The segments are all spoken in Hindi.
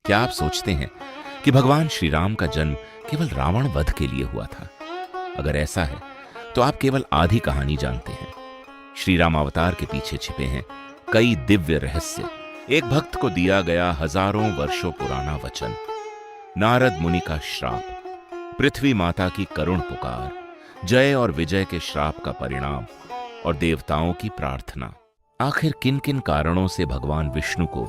क्या आप सोचते हैं कि भगवान श्री राम का जन्म केवल रावण वध के लिए हुआ था? अगर ऐसा है तो आप केवल आधी कहानी जानते हैं। श्री राम अवतार के पीछे छिपे हैं कई दिव्य रहस्य। एक भक्त को दिया गया हजारों वर्षों पुराना वचन, नारद मुनि का श्राप, पृथ्वी माता की करुण पुकार, जय और विजय के श्राप का परिणाम और देवताओं की प्रार्थना। आखिर किन किन कारणों से भगवान विष्णु को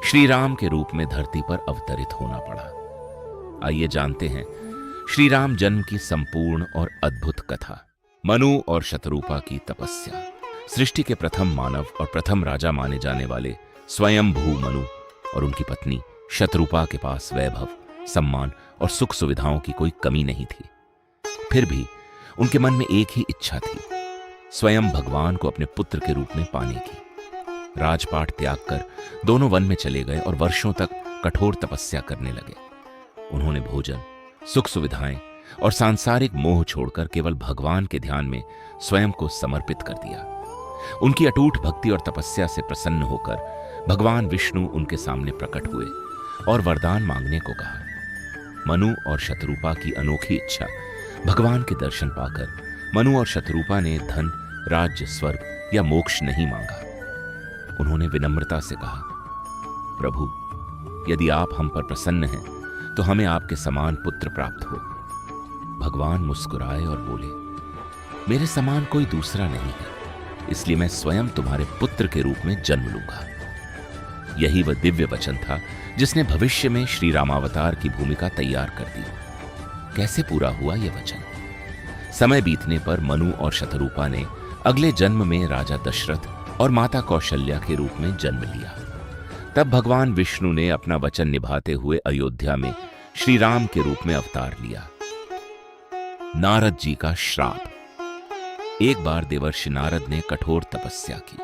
श्री राम के रूप में धरती पर अवतरित होना पड़ा? आइए जानते हैं श्री राम जन्म की संपूर्ण और अद्भुत कथा। मनु और शतरूपा की तपस्या। सृष्टि के प्रथम मानव और प्रथम राजा माने जाने वाले स्वयंभू मनु और उनकी पत्नी शतरूपा के पास वैभव, सम्मान और सुख सुविधाओं की कोई कमी नहीं थी। फिर भी उनके मन में एक ही इच्छा थी, स्वयं भगवान को अपने पुत्र के रूप में पाने की। राजपाट त्याग कर दोनों वन में चले गए और वर्षों तक कठोर तपस्या करने लगे। उन्होंने भोजन, सुख सुविधाएं और सांसारिक मोह छोड़कर केवल भगवान के ध्यान में स्वयं को समर्पित कर दिया। उनकी अटूट भक्ति और तपस्या से प्रसन्न होकर भगवान विष्णु उनके सामने प्रकट हुए और वरदान मांगने को कहा। मनु और शतरूपा की अनोखी इच्छा भगवान के दर्शन पाकर मनु और शतरूपा ने धन, राज्य, स्वर्ग या मोक्ष नहीं मांगा। उन्होंने विनम्रता से कहा, प्रभु, यदि आप हम पर प्रसन्न हैं तो हमें आपके समान पुत्र प्राप्त हो। भगवान मुस्कुराए और बोले, मेरे समान कोई दूसरा नहीं है, इसलिए मैं स्वयं तुम्हारे पुत्र के रूप में जन्म लूंगा। यही वह दिव्य वचन था जिसने भविष्य में श्री रामावतार की भूमिका तैयार कर दी। कैसे पूरा हुआ यह वचन? समय बीतने पर मनु और शतरूपा ने अगले जन्म में राजा दशरथ और माता कौशल्या के रूप में जन्म लिया। तब भगवान विष्णु ने अपना वचन निभाते हुए अयोध्या में श्री राम के रूप में अवतार लिया। नारद जी का श्राप। एक बार देवर्षि नारद ने कठोर तपस्या की।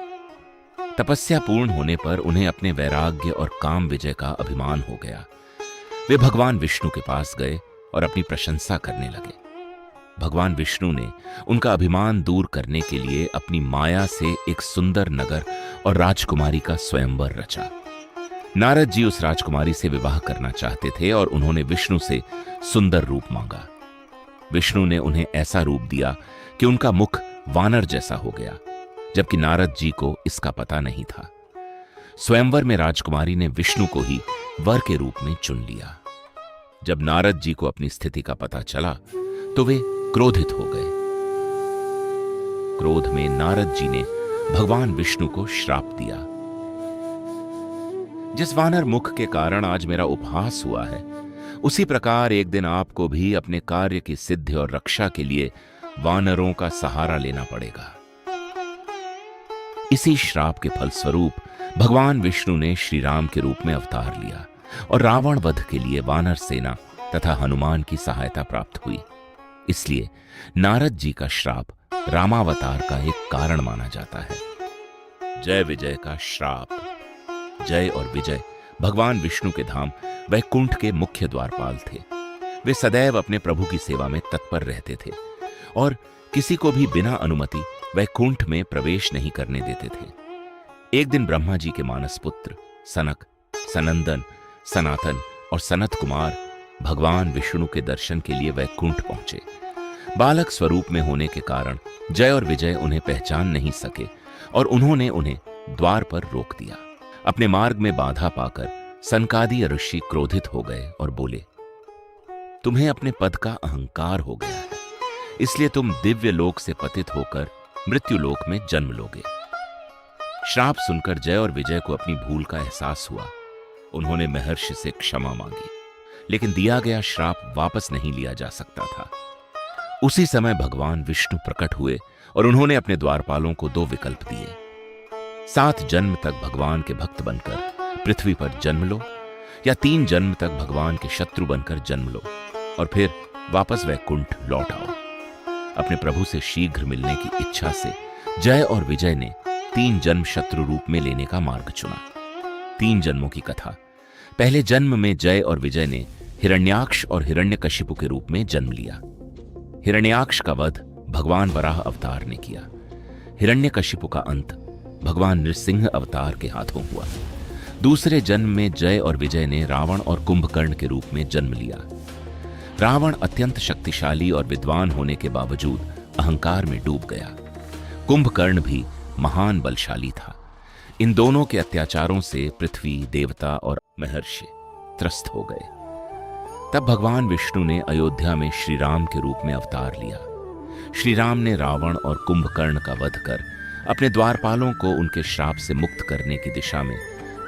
तपस्या पूर्ण होने पर उन्हें अपने वैराग्य और काम विजय का अभिमान हो गया। वे भगवान विष्णु के पास गए और अपनी प्रशंसा करने लगे। भगवान विष्णु ने उनका अभिमान दूर करने के लिए अपनी माया से एक सुंदर नगर और राजकुमारी का स्वयंवर रचा। नारद जी उस राजकुमारी से विवाह करना चाहते थे और उन्होंने विष्णु से सुंदर रूप मांगा। विष्णु ने उन्हें ऐसा रूप दिया कि उनका मुख वानर जैसा हो गया, जबकि नारद जी को इसका पता नहीं था। स्वयंवर में राजकुमारी ने विष्णु को ही वर के रूप में चुन लिया। जब नारद जी को अपनी स्थिति का पता चला तो वे क्रोधित हो गए। क्रोध में नारद जी ने भगवान विष्णु को श्राप दिया। जिस वानर मुख के कारण आज मेरा उपहास हुआ है, उसी प्रकार एक दिन आपको भी अपने कार्य की सिद्धि और रक्षा के लिए वानरों का सहारा लेना पड़ेगा। इसी श्राप के फलस्वरूप भगवान विष्णु ने श्री राम के रूप में अवतार लिया और रावण वध के लिए वानर सेना तथा हनुमान की सहायता प्राप्त हुई। इसलिए नारद जी का श्राप रामावतार का एक कारण माना जाता है। जय विजय का श्राप। जय और विजय भगवान विष्णु के धाम वैकुंठ के मुख्य द्वारपाल थे। वे सदैव अपने प्रभु की सेवा में तत्पर रहते थे और किसी को भी बिना अनुमति वैकुंठ में प्रवेश नहीं करने देते थे। एक दिन ब्रह्मा जी के मानस पुत्र सनक, सनंदन, सनातन और सनत कुमार भगवान विष्णु के दर्शन के लिए वैकुंठ पहुंचे। बालक स्वरूप में होने के कारण जय और विजय उन्हें पहचान नहीं सके और उन्होंने उन्हें द्वार पर रोक दिया। अपने मार्ग में बाधा पाकर सनकादि ऋषि क्रोधित हो गए और बोले, तुम्हें अपने पद का अहंकार हो गया है, इसलिए तुम दिव्य लोक से पतित होकर मृत्यु लोक में जन्म लोगे। श्राप सुनकर जय और विजय को अपनी भूल का एहसास हुआ। उन्होंने महर्षि से क्षमा मांगी, लेकिन दिया गया श्राप वापस नहीं लिया जा सकता था। उसी समय भगवान विष्णु प्रकट हुए और उन्होंने अपने द्वारपालों को 2 विकल्प दिए। 7 जन्म तक भगवान के भक्त बनकर पृथ्वी पर जन्म लो, या 3 जन्म तक भगवान के शत्रु बनकर जन्म लो और फिर वापस वैकुंठ लौट आओ। अपने प्रभु से शीघ्र मिलने की इच्छा से जय और विजय ने 3 जन्म शत्रु रूप में लेने का मार्ग चुना। 3 जन्मों की कथा। पहले जन्म में जय और विजय ने हिरण्याक्ष और हिरण्यकशिपु के रूप में जन्म लिया। हिरण्याक्ष का वध भगवान वराह अवतार ने किया। हिरण्यकशिपु का अंत भगवान नृसिंह अवतार के हाथों हुआ। दूसरे जन्म में जय और विजय ने रावण और कुंभकर्ण के रूप में जन्म लिया। रावण अत्यंत शक्तिशाली और विद्वान होने के बावजूद अहंकार में डूब गया। कुंभकर्ण भी महान बलशाली था। इन दोनों के अत्याचारों से पृथ्वी, देवता और महर्षि त्रस्त हो गए। तब भगवान विष्णु ने अयोध्या में श्री राम के रूप में अवतार लिया। श्री राम ने रावण और कुंभकर्ण का वध कर अपने द्वारपालों को उनके श्राप से मुक्त करने की दिशा में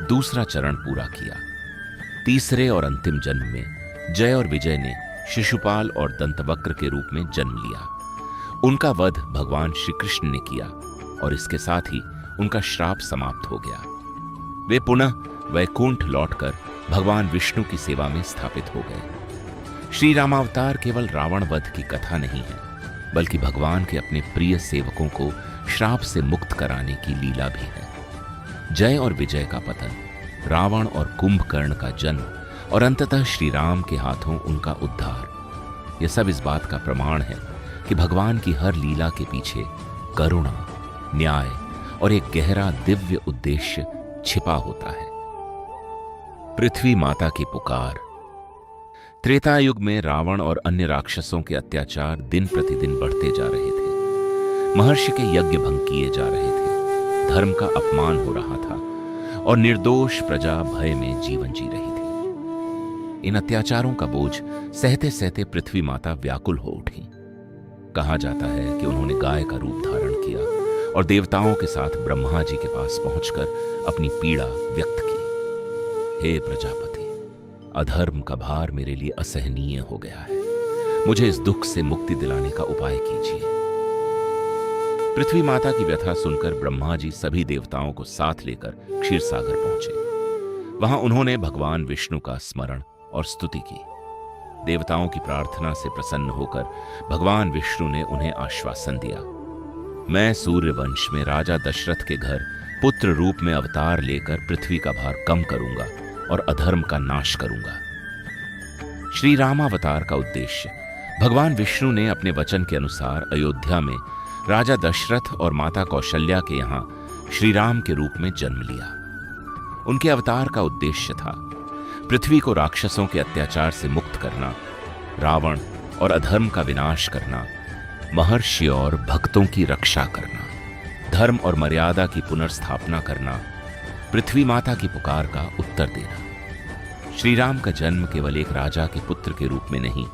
दूसरा चरण पूरा किया। तीसरे और अंतिम जन्म में जय और विजय ने शिशुपाल और दंतवक्र के रूप में जन्म लिया। उनका वध भगवान श्री कृष्ण ने किया और इसके साथ ही उनका श्राप समाप्त हो गया। वे पुनः वैकुंठ लौटकर भगवान विष्णु की सेवा में स्थापित हो गए। श्री रामावतार केवल रावण वध की कथा नहीं है, बल्कि भगवान के अपने प्रिय सेवकों को श्राप से मुक्त कराने की लीला भी है। जय और विजय का पतन, रावण और कुंभकर्ण का जन्म और अंततः श्री राम के हाथों उनका उद्धार, यह सब इस बात का प्रमाण है कि भगवान की हर लीला के पीछे करुणा, न्याय और एक गहरा दिव्य उद्देश्य छिपा होता है। पृथ्वी माता की पुकार। त्रेता युग में रावण और अन्य राक्षसों के अत्याचार दिन प्रतिदिन बढ़ते जा रहे थे। महर्षि के यज्ञ भंग किए जा रहे थे, धर्म का अपमान हो रहा था और निर्दोष प्रजा भय में जीवन जी रही थी। इन अत्याचारों का बोझ सहते सहते पृथ्वी माता व्याकुल हो उठी। कहा जाता है कि उन्होंने गाय का रूप धारण किया और देवताओं के साथ ब्रह्मा जी के पास पहुंचकर अपनी पीड़ा व्यक्त की। हे प्रजापति, अधर्म का भार मेरे लिए असहनीय हो गया है। मुझे इस दुख से मुक्ति दिलाने का उपाय कीजिए। पृथ्वी माता की व्यथा सुनकर ब्रह्मा जी सभी देवताओं को साथ लेकर क्षीरसागर पहुंचे। वहां उन्होंने भगवान विष्णु का स्मरण और स्तुति की। देवताओं की प्रार्थना से प्रसन्न होकर भगवान विष्णु ने उन्हें आश्वासन दिया, मैं सूर्यवंश में राजा दशरथ के घर पुत्र रूप में अवतार लेकर पृथ्वी का भार कम करूंगा और अधर्म का नाश करूंगा। श्री रामावतार का उद्देश्य, भगवान विष्णु ने अपने वचन के अनुसार अयोध्या में राजा दशरथ और माता कौशल्या के यहां श्री राम के रूप में जन्म लिया। उनके अवतार का उद्देश्य था पृथ्वी को राक्षसों के अत्याचार से मुक्त करना, रावण और अधर्म का विनाश करना, महर्षि और भक्तों की रक्षा करना, धर्म और मर्यादा की पुनर्स्थापना करना, पृथ्वी माता की पुकार का उत्तर देना। श्री राम का जन्म केवल एक राजा के पुत्र के रूप में नहीं,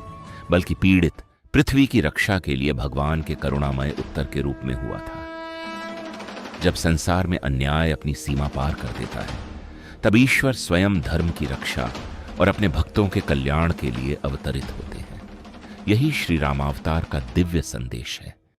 बल्कि पीड़ित पृथ्वी की रक्षा के लिए भगवान के करुणामय उत्तर के रूप में हुआ था। जब संसार में अन्याय अपनी सीमा पार कर देता है, तब ईश्वर स्वयं धर्म की रक्षा और अपने भक्तों के कल्याण के लिए अवतरित होते हैं। यही श्री रामावतार का दिव्य संदेश है।